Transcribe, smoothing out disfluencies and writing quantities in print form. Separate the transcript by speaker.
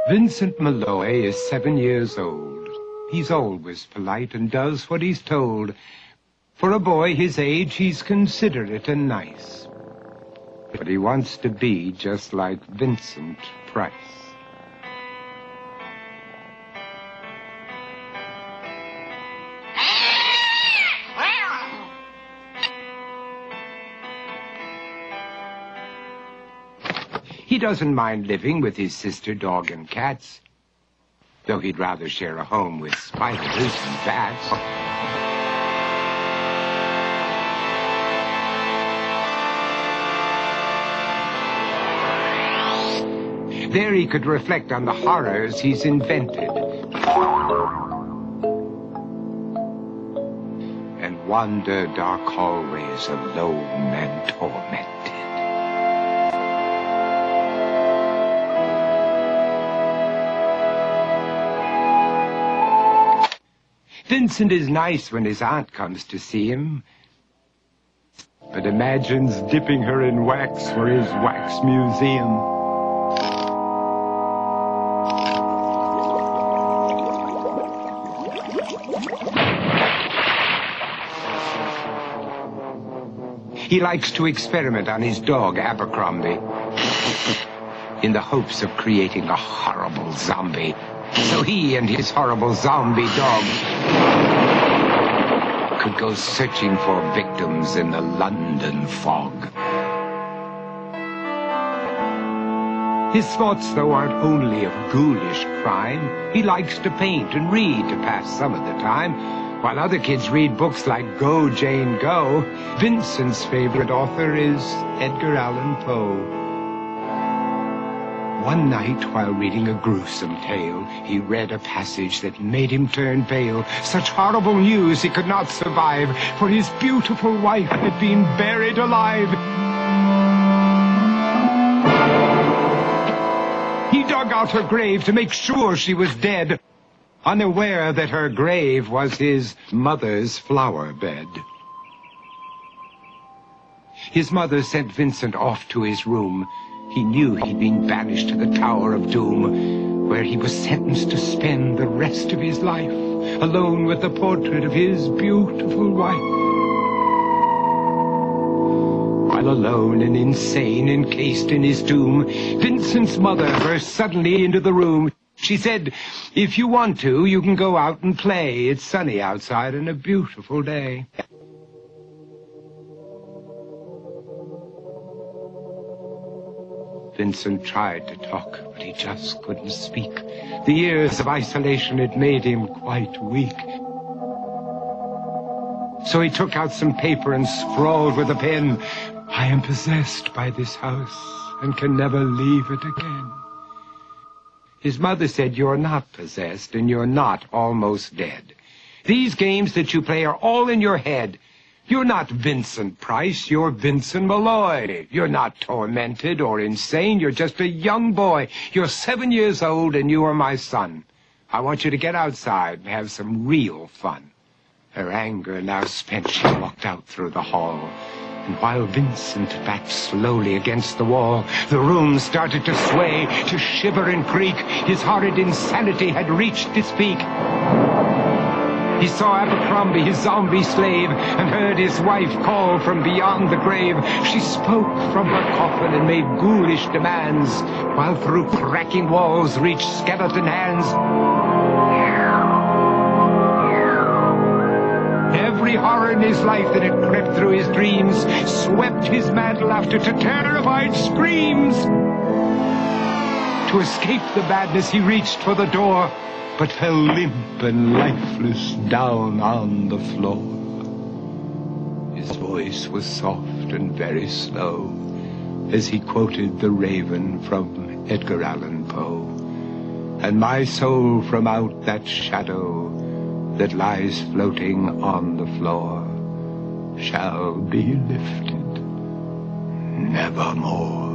Speaker 1: Vincent Malloy is 7 years old. He's always polite and does what he's told. For a boy his age, he's considerate and nice. But he wants to be just like Vincent Price. He doesn't mind living with his sister, dog, and cats, though he'd rather share a home with spiders and bats. There he could reflect on the horrors he's invented and wander dark hallways alone and tormented. Vincent is nice when his aunt comes to see him, but imagines dipping her in wax for his wax museum. He likes to experiment on his dog, Abercrombie, in the hopes of creating a horrible zombie. So he and his horrible zombie dog could go searching for victims in the London fog. His thoughts, though, aren't only of ghoulish crime. He likes to paint and read to pass some of the time. While other kids read books like Go, Jane, Go, Vincent's favorite author is Edgar Allan Poe. One night, while reading a gruesome tale, he read a passage that made him turn pale. Such horrible news he could not survive, for his beautiful wife had been buried alive. He dug out her grave to make sure she was dead, unaware that her grave was his mother's flower bed. His mother sent Vincent off to his room. He knew he'd been banished to the Tower of Doom, where he was sentenced to spend the rest of his life, alone with the portrait of his beautiful wife. While alone and insane, encased in his tomb, Vincent's mother burst suddenly into the room. She said, "If you want to, you can go out and play. It's sunny outside and a beautiful day." Vincent tried to talk, but he just couldn't speak. The years of isolation had made him quite weak. So he took out some paper and scrawled with a pen, "I am possessed by this house and can never leave it again." His mother said, "You're not possessed and you're not almost dead. These games that you play are all in your head. You're not Vincent Price, you're Vincent Malloy. You're not tormented or insane, you're just a young boy. You're 7 years old and you are my son. I want you to get outside and have some real fun." Her anger now spent, she walked out through the hall. And while Vincent backed slowly against the wall, the room started to sway, to shiver and creak. His horrid insanity had reached its peak. He saw Abercrombie, his zombie slave, and heard his wife call from beyond the grave. She spoke from her coffin and made ghoulish demands, while through cracking walls reached skeleton hands. Every horror in his life that had crept through his dreams swept his mad laughter to terrified screams. To escape the madness, he reached for the door, but fell limp and lifeless down on the floor. His voice was soft and very slow as he quoted The Raven from Edgar Allan Poe. "And my soul from out that shadow that lies floating on the floor shall be lifted nevermore."